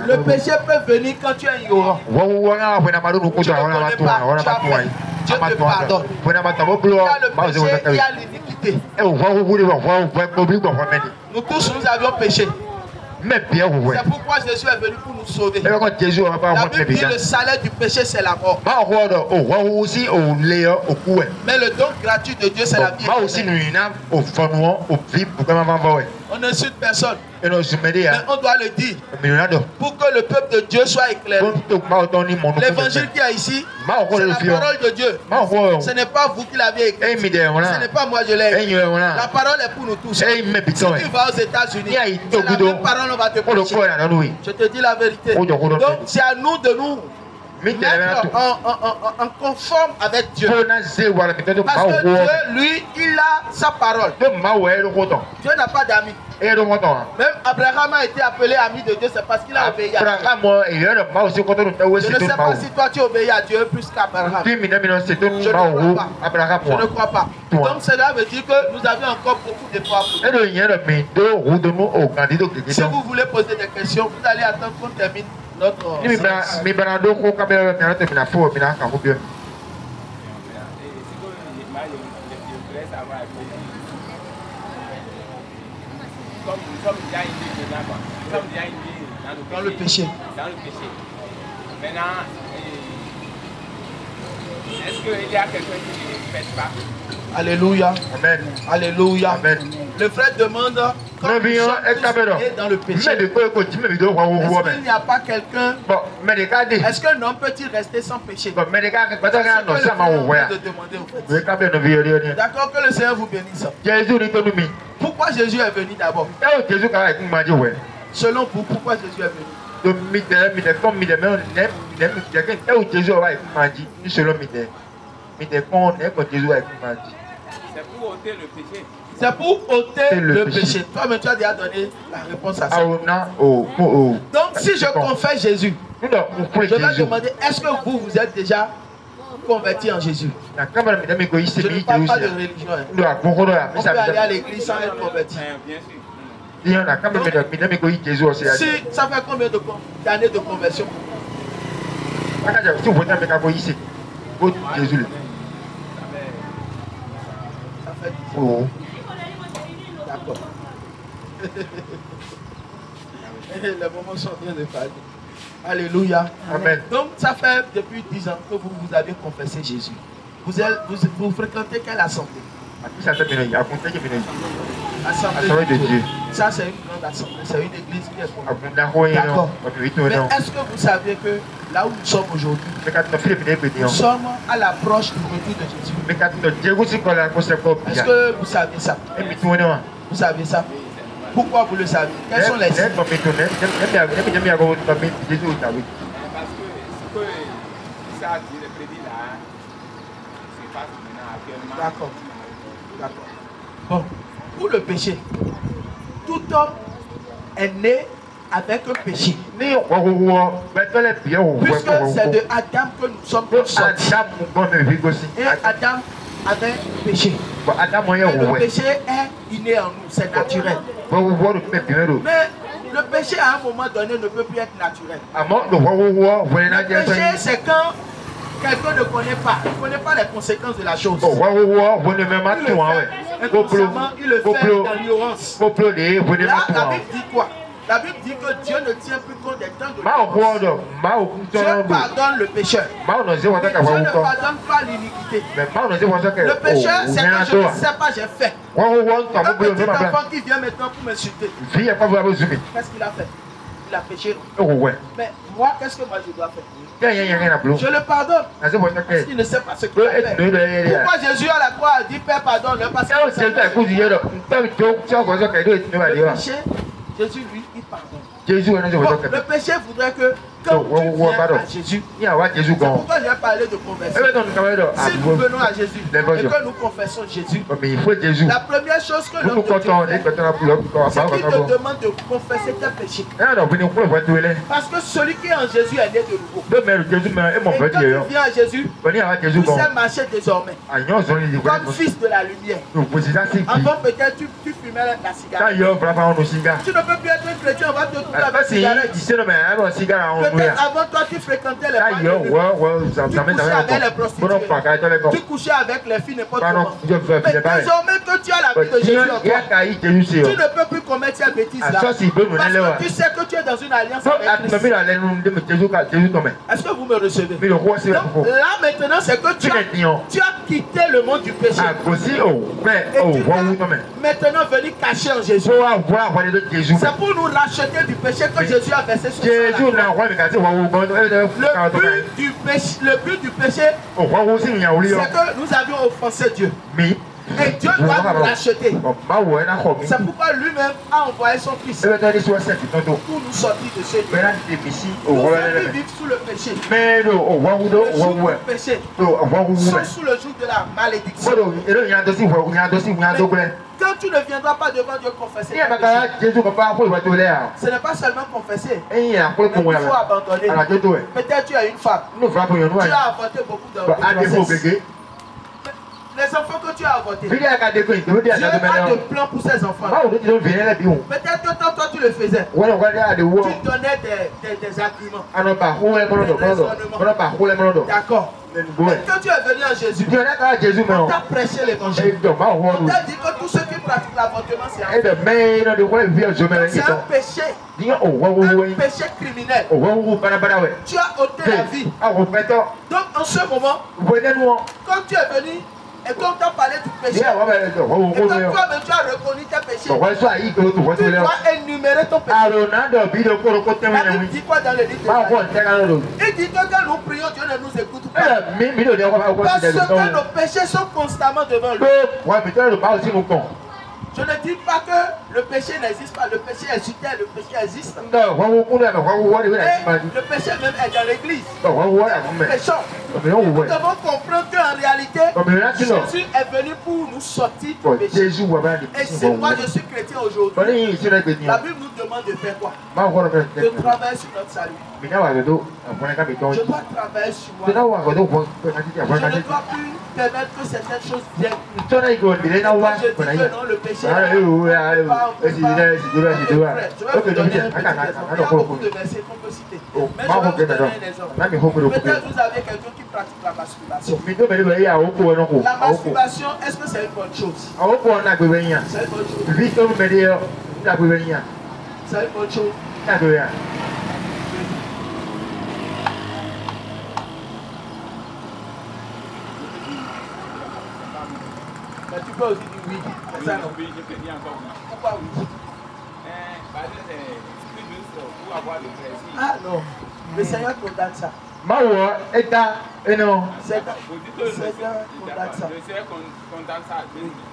Le péché peut venir quand tu es ignorant. Tu ne connais pas, tu as fait. Dieu te pardonne. Il y a le péché, il y a l'iniquité. Nous tous, nous avions péché. C'est pourquoi Jésus est venu pour nous sauver. La Bible dit le salaire du péché c'est la mort. Mais le don gratuit de Dieu c'est la vie éternelle. On n'insulte personne. Mais on doit le dire. Pour que le peuple de Dieu soit éclairé. L'évangile qui est ici, c'est la parole de Dieu. Ce n'est pas vous qui l'avez écrit. Ce n'est pas moi je l'ai écrit. La parole est pour nous tous. Si tu vas aux États-Unis, c'est la même parole on va te prêcher. Je te dis la vérité. Donc c'est à nous de nous mettre en conforme avec Dieu. Parce que Dieu, lui, il a sa parole. Dieu n'a pas d'amis. Même Abraham a été appelé ami de Dieu, c'est parce qu'il a obéi à Dieu. Je ne sais pas si toi tu obéis à Dieu plus qu'Abraham. Je ne crois pas. Donc cela veut dire que nous avons encore beaucoup d'efforts. Si vous voulez poser des questions, vous allez attendre qu'on termine notre séance. Comme nous sommes déjà innés dedans, nous sommes déjà innés dans le péché. Dans le péché. Maintenant, est-ce qu'il y a quelqu'un qui ne pèche pas? Alléluia. Amen. Alléluia. Amen. Le frère demande quand nous sommes tous dans le péché. Est-ce qu'il n'y a pas quelqu'un? Est-ce qu'un homme peut-il rester sans péché? C'est ce que le frère de demander au fait. D'accord, que le Seigneur vous bénisse. Pourquoi Jésus est venu d'abord? Selon vous, pourquoi Jésus est venu? C'est pour ôter le péché. C'est pour ôter le péché. Toi-même, tu as déjà donné la réponse à ça. Donc, si je confesse Jésus, je vais demander, est-ce que vous êtes déjà converti en Jésus? Je ne parle pas de religion. On peut aller à l'église sans être converti. Bien sûr. Si ça fait combien d'années de conversion? Ça fait 10 ans. D'accord. Les moments sont bien de parler. Alléluia. Amen. Donc ça fait depuis 10 ans que vous avez confessé Jésus. Vous fréquentez quelle assemblée? Assemblée de Dieu. Ça c'est une grande assemblée, c'est une église qui est fondée. D'accord. Mais est-ce que vous savez que là où nous sommes aujourd'hui, nous sommes à l'approche du retour de Jésus? Est-ce que vous savez ça? Vous savez ça? Pourquoi vous le savez? Quels sont les signes? Parce que ce que ça a dit, le prédit là, se passe maintenant actuellement. D'accord. D'accord. Bon, pour le péché, tout homme est né avec un péché. Puisque c'est de Adam que nous sommes sortis. Et Adam avait péché. Et le péché est inné en nous, c'est naturel. Mais le péché à un moment donné ne peut plus être naturel. Le péché c'est quand quelqu'un ne connaît pas les conséquences de la chose. Il le fait dans l'ignorance. Là, la Bible dit quoi? La Bible dit que Dieu ne tient plus compte des temps de l'ignorance. Dieu pardonne le pécheur. Dieu ne pardonne pas l'iniquité. Le pécheur, c'est quand je ne sais pas, j'ai fait. Un petit enfant qui vient maintenant pour m'insulter. Qu'est-ce qu'il a fait? Il a péché. Mais moi, qu'est-ce que moi je dois faire? Je le pardonne. Parce qu'il ne sait pas ce qu'il a fait. Pourquoi Jésus à la croix a dit Père pardonne-le? Parce que le péché, Jésus lui, il pardonne. Bon, le péché voudrait que quand tu viens à Jésus, c'est pourquoi j'ai parlé de conversion. Si nous venons à Jésus et que nous confessons Jésus, la première chose que l'homme fait, c'est qu'il te demande de confesser tes péchés. Parce que celui qui est en Jésus est né de nouveau. Et quand tu viens à Jésus, tu sais marcher désormais comme fils de la lumière. Avant peut-être tu fumais la cigarette. Tu ne peux plus être un chrétien, on va te trouver avec la cigarette. Peut-être avant toi tu fréquentais les femmes, tu couchais avec les prostituées, tu couchais avec les filles n'importe comment. Mais désormais que tu as la vie de Jésus en toi, tu ne peux plus commettre ces bêtises là. Parce que tu sais que tu es dans une alliance avec Christ. Est-ce que vous me recevez? Donc là maintenant c'est que tu as quitté le monde du péché. Et tu vas maintenant venir venus cacher en Jésus. C'est pour nous racheter du péché que Jésus a versé sur le but du péché, c'est que nous avions offensé Dieu. Et Dieu doit nous racheter. C'est pourquoi lui-même a envoyé son fils pour nous sortir de ce lieu. Nous qui vivons sous le péché. Le jour du péché sont sous le joug de la malédiction. Quand tu ne viendras pas devant Dieu confesser, ce n'est pas seulement confesser, mais il faut abandonner. Peut-être tu as une femme, tu as avorté beaucoup de les enfants que tu as avortés, Dieu a de plans pour ces enfants. Peut-être que quand toi tu le faisais, tu donnais des arguments. D'accord. Quand tu es venu à Jésus, on t'a prêché l'évangile. On t'a dit que tous ceux qui pratiquent l'avortement, c'est un péché. Un péché criminel. Tu as ôté la vie. Donc en ce moment, quand tu es venu, et quand tu as parlé du péché, et quand toi-même tu as reconnu tes péchés, tu dois énumérer ton péché. La Bible dit quoi dans le livre de Job? Il dit que quand nous prions, Dieu ne nous écoute pas. Parce que nos péchés sont constamment devant lui. Je ne dis pas que le péché n'existe pas, le péché est sur terre, le péché existe. Et le péché même est dans l'église. Nous péchons. Nous devons comprendre qu'en réalité, Jésus est venu pour nous sortir du péché. Et si moi je suis chrétien aujourd'hui, la Bible nous demande de faire quoi? De travailler sur notre salut. Je dois travailler sur moi. Je ne dois plus permettre que certaines choses viennent. Je dis que non, le péché. Je vais vous donner un petit exemple. Il y a beaucoup de versets qu'on peut citer. Mais je vais vous donner un exemple. Peut-être vous avez quelqu'un qui pratique la masturbation. La masturbation, est-ce que c'est une bonne chose? C'est une bonne chose. C'est une bonne chose. Mais tu peux aussi dire oui. C'est ça, non? Oui, je peux dire encore oui. Pourquoi oui? Pour avoir le plaisir. Ah non, le Seigneur condamne ça. Le Seigneur condamne ça,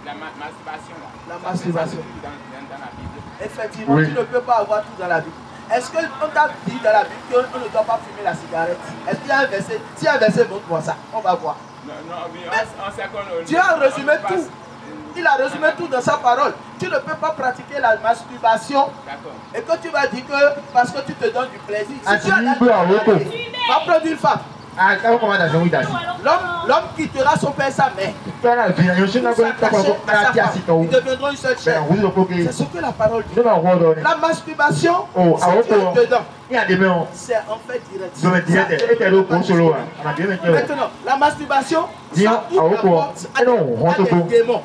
la masturbation. La masturbation. Dans la Bible. Effectivement, tu ne peux pas avoir tout dans la Bible. Est-ce qu'on t'a dit dans la Bible qu'on ne doit pas fumer la cigarette? Est-ce qu'il y a un verset? S'il y a un verset, montre-moi ça. On va voir. Non, on sait qu'on... Dieu a résumé tout. Il a résumé tout dans sa parole. Tu ne peux pas pratiquer la masturbation et que tu vas dire que parce que tu te donnes du plaisir. Si tu as va prendre une femme. L'homme quittera son père et sa mère. Ils deviendront une seule chair. C'est ce que la parole dit. La masturbation, c'est dedans. C'est en fait direct. Maintenant, la masturbation, ça ouvre la porte à des démons.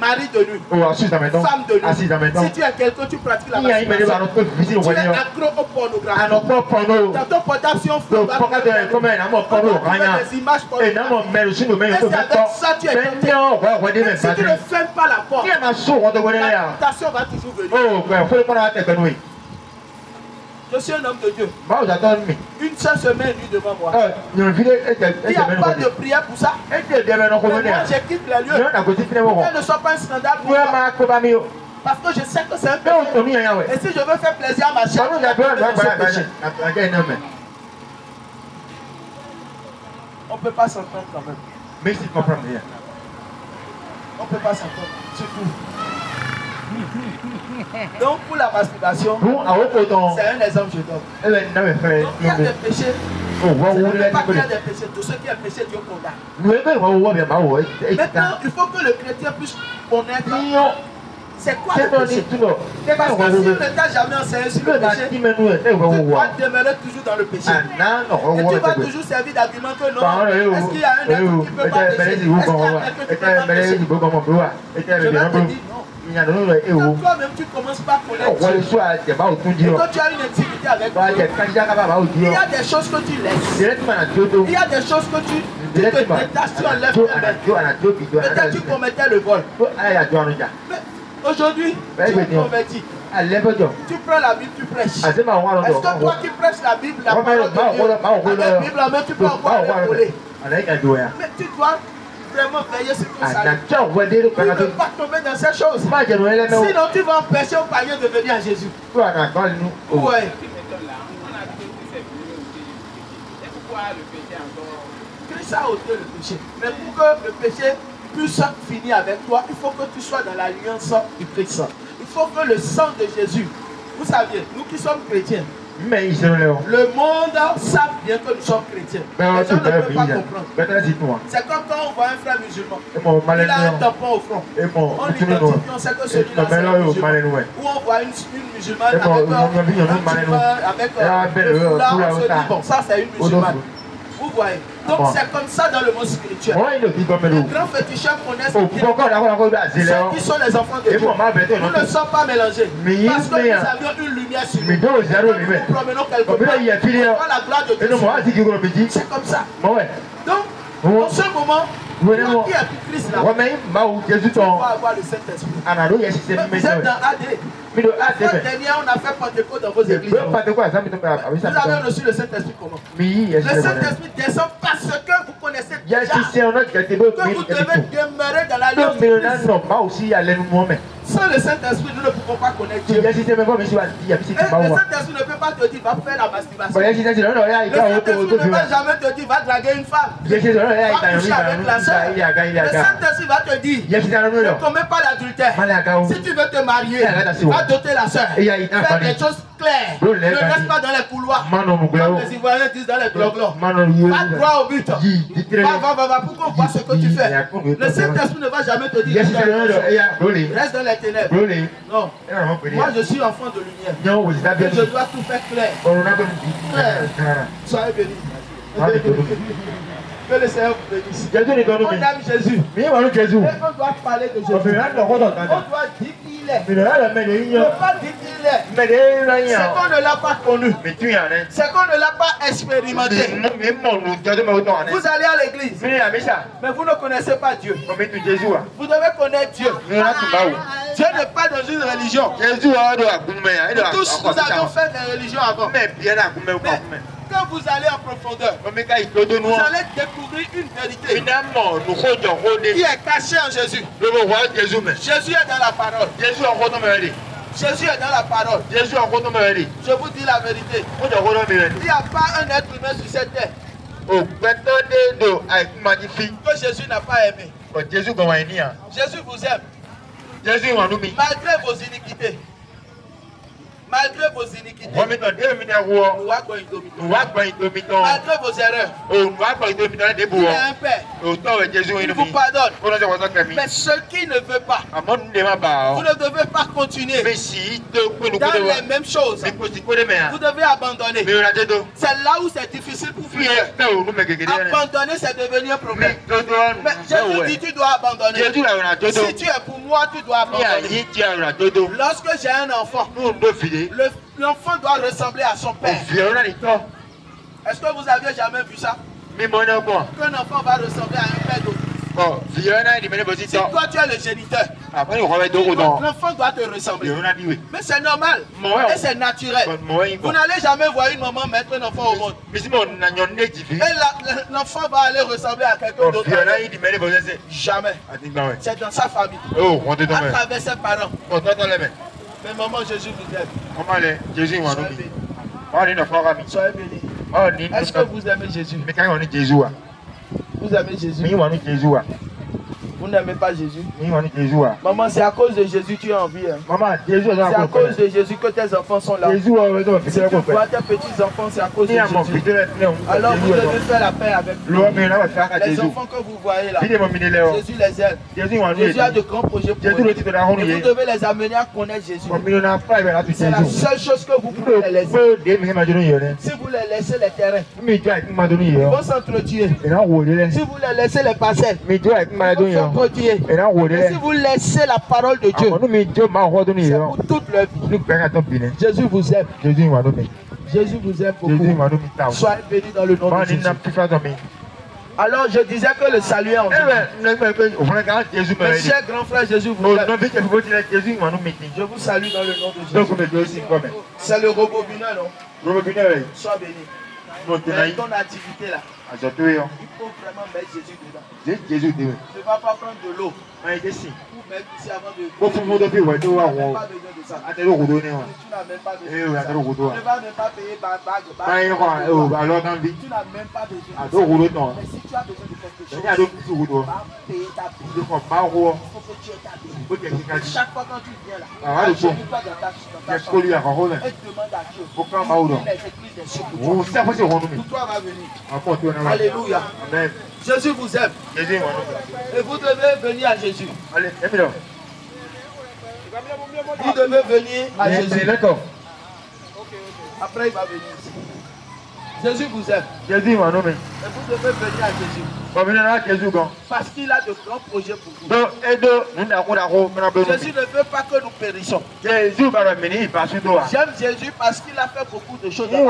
Mari de lui, femme de lui. Si tu es quelqu'un, tu pratiques la masturbation. Tu es accro au pornographie. Dans ton portable, si on fait des images pornographiques. Et c'est avec ça tu es tenté. Même si tu ne fermes pas la porte, la tentation va toujours venir. Je suis un homme de Dieu. Une seule semaine nuit devant moi. Il n'y a pas de prière pour ça. Mais moi, j'ai quitté les lieux. Que ne soit pas un scandale pour moi. Parce que je sais que c'est un péché. Et si je veux faire plaisir à ma chair, je vais faire ce péché. On ne peut pas s'entendre quand même. On ne peut pas s'entendre. C'est tout. Donc pour la masturbation, c'est un exemple que je donne. Il y a des péchés. Ce n'est pas qu'il y a des péchés. Tout ce qui est péché, Dieu condamne. Maintenant, il faut que le chrétien puisse connaître c'est quoi le péché. Parce que si ne t'a jamais enseigné sur le péché, tu vas demeurer toujours dans le péché. Et tu vas toujours servir d'argument que non. Est-ce qu'il y a un être qui ne peut pas pécher? Est-ce qu'il y a quelqu'un qui ne peut pas pécher? Je vais te dire non. Quand toi-même tu commences par connaître Dieu, et quand tu as une intimité avec Dieu, il y a des choses que tu laisses. Il y a des choses que tu te détaches, tu enlèves tes mains. Peut-être tu commettais le vol. Mais Aujourd'hui, tu es converti. Tu prends la Bible, tu prêches. Est-ce que toi qui prêches la Bible, la parole de Dieu, avec la Bible en main, tu peux encore aller voler? Mais tu dois vraiment veiller sur ton salut. Tu ne peux pas tomber dans ces choses. Sinon, tu vas empêcher au païen de venir à Jésus. Ouais. Christ a ôté le péché. Mais pour que le péché puisse finir avec toi, il faut que tu sois dans l'alliance du Christ. Il faut que le sang de Jésus, vous savez, nous qui sommes chrétiens, le monde savent bien que nous sommes chrétiens. Les gens ne peuvent pas comprendre. C'est comme quand on voit un frère musulman, il a un tampon au front. On l'identifie, on sait que celui-là c'est un musulman. Ou on voit une musulmane avec le foulard, on se dit bon, ça c'est une musulmane. Vous voyez. Donc c'est comme ça dans le monde spirituel. Les grands féticheurs connaissent bien ceux qui sont les enfants de Dieu. Nous ne sommes pas mélangés. Parce que nous avions une lumière sur nous. Nous promenons quelque part. Pas la gloire de Dieu. C'est comme ça. Donc, en ce moment, toi qui as pris Christ là, tu vas avoir le Saint-Esprit. Vous êtes dans AD. La fois dernière, on a fait Pentecôte dans vos églises. Vous avez reçu le Saint-Esprit comment? Le Saint-Esprit descend parce que vous connaissez déjà que vous devez demeurer dans l'alliance. Sans le Saint-Esprit, nous ne pouvons pas connaître Dieu. Le Saint-Esprit ne peut pas te dire va faire la masturbation. Le Saint-Esprit ne va jamais te dire va draguer une femme. Va coucher avec la soeur. Le Saint-Esprit va te dire ne commets pas l'adultère. Si tu veux te marier, va doter la soeur. Faire des choses claires. Ne reste pas dans les couloirs. Comme les Ivoiriens disent dans les gloglos. Va droit au but. Va pour qu'on voit ce que tu fais. Le Saint-Esprit ne va jamais te dire reste dans les ténèbres. Non. Moi je suis enfant de lumière. Et je dois tout faire clair. Soyez bénis. Que le Seigneur vous bénisse. On aime Jésus. Et on doit parler de Jésus. On doit dire qui il est. Ne pas dire qui il est. C'est qu'on ne l'a pas connu. C'est qu'on ne l'a pas expérimenté. Vous allez à l'église. Mais vous ne connaissez pas Dieu. Vous devez connaître Dieu. Dieu n'est pas dans une religion. Tous nous avions fait des religions avant. Mais quand vous allez en profondeur, vous allez découvrir une vérité qui est cachée en Jésus. Jésus est dans la parole. Jésus est dans la parole. Je vous dis la vérité. Il n'y a pas un être humain sur cette terre que Jésus n'a pas aimé. Jésus vous aime. Malgré vos iniquités. Malgré vos iniquités, malgré vos erreurs, il est un Père. Il vous pardonne. Mais ce qui ne veut pas, vous ne devez pas continuer dans les mêmes choses. Vous devez abandonner. C'est là où c'est difficile pour vous. Abandonner, c'est devenir un problème. Mais Jésus dit tu dois abandonner. Si tu es pour moi, tu dois abandonner. Lorsque j'ai un enfant, l'enfant doit ressembler à son père. Est-ce que vous aviez jamais vu ça? Qu'un enfant va ressembler à un père d'autre. Si toi tu es le géniteur, l'enfant doit te ressembler. Mais c'est normal et c'est naturel. Vous n'allez jamais voir une maman mettre un enfant au monde. Et l'enfant va aller ressembler à quelqu'un d'autre. Jamais. C'est dans sa famille. À travers ses parents. Mais maman, Jésus vous aime. Soyez bénis. Est-ce que vous aimez Jésus? Vous aimez Jésus? Vous n'aimez pas Jésus? Maman, c'est à cause de Jésus que tu es en vie. C'est à cause de Jésus que tes enfants sont là. Si tu vois tes petits enfants, c'est à cause de Jésus. Alors vous devez faire la paix avec eux. Les enfants que vous voyez là, Jésus les aime. Jésus a de grands projets pour eux. Et vous devez les amener à connaître Jésus. C'est la seule chose que vous pouvez les laisser. Si vous les laissez les terrains, ils vont s'entretuer. Si vous les laissez les parcelles, ils vont s'entretuer. Et si vous laissez la parole de Dieu, c'est pour toute leur vie. Jésus vous aime. Jésus vous aime beaucoup. Soyez bénis dans le nom de Jésus. Alors je disais que le salut est en Jésus. Mes chers grands frères, Jésus vous aime. Je vous salue dans le nom de Jésus. C'est le robobineur, non? Sois béni. Mais ton activité là, il faut vraiment mettre Jésus dedans. Ne va pas prendre de l'eau pour mettre ici avant de... Tu n'as même pas besoin de ça. Tu n'as même pas besoin de ça. Tu ne vas même pas payer bague. Tu n'as même pas besoin de ça. Mais si tu as besoin de quelque chose, va payer ta bille. Il faut que tu aies ta bille. Chaque fois quand tu viens là, agenouille-toi dans ta chambre et demande à Dieu. Il les églises des cieux pour toi va venir. Alléluia. Amen. Jésus vous aime. Et vous devez venir à Jésus. Vous devez venir à Jésus. Après il va venir ici. Jésus vous aime. Et vous devez venir à Jésus. Parce qu'il a de grands projets pour vous. Jésus ne veut pas que nous périssions. J'aime Jésus parce qu'il a fait beaucoup de choses. Il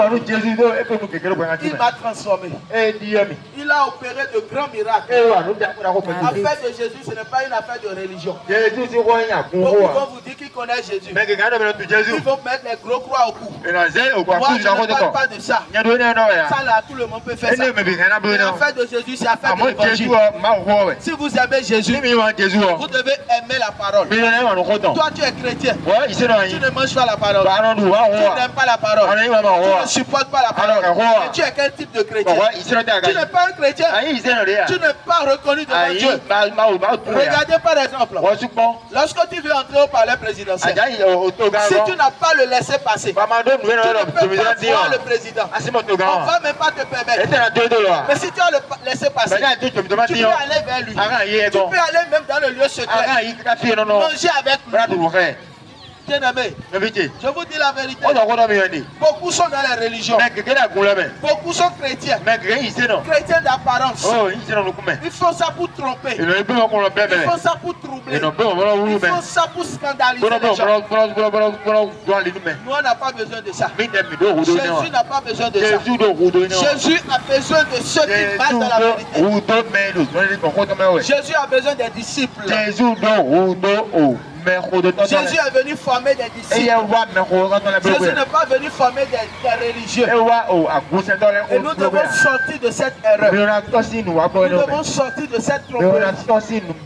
m'a transformé. Il a opéré de grands miracles. L'affaire de Jésus, ce n'est pas une affaire de religion. Beaucoup vont vous dire qu'ils connaissent Jésus. Ils vont mettre les gros croix au cou. Moi, je ne parle pas de ça. Ça là, tout le monde peut faire ça. L'affaire de Jésus, c'est affaire de l'évangile. Si vous aimez Jésus, vous devez aimer la parole. Toi, tu es chrétien. Tu ne manges pas la parole. Tu n'aimes pas la parole. Tu ne supportes pas la parole. Mais tu es quel type de chrétien? Tu n'es pas un chrétien. Tu n'es pas reconnu devant Dieu. Regardez par exemple, lorsque tu veux entrer au palais présidentiel, si tu n'as pas le laisser passer, tu ne peux pas voir le président. On ne va même pas te permettre. Mais si tu as le laisser passer, tu peux aller vers lui. Tu peux aller même dans le lieu secret. Manger avec lui. Bien-aimé, je vous dis la vérité. Beaucoup sont dans la religion. Beaucoup sont chrétiens. Chrétiens d'apparence. Ils font ça pour tromper. Ils font ça pour troubler. Ils font ça pour scandaliser les gens. Nous, on n'a pas besoin de ça. Jésus n'a pas besoin de ça. Jésus a besoin de ceux qui marchent dans la vérité. Jésus a besoin des disciples. Jésus est venu former des disciples. Jésus n'est pas venu former des religieux. Et nous devons sortir de cette erreur. Nous devons sortir de cette tromperie.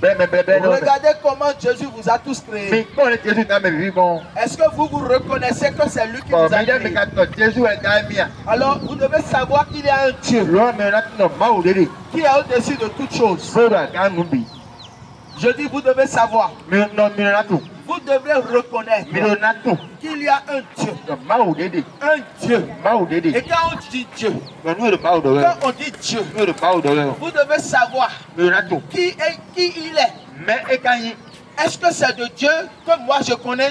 Regardez comment Jésus vous a tous créés. Est-ce que vous vous reconnaissez que c'est lui qui vous a créés? Alors vous devez savoir qu'il y a un Dieu qui est au-dessus de toutes choses. Je dis, vous devez savoir. Vous devez reconnaître qu'il y a un Dieu. Un Dieu. Et quand on dit Dieu, vous devez savoir qui il est. Est-ce que c'est de Dieu que moi je connais?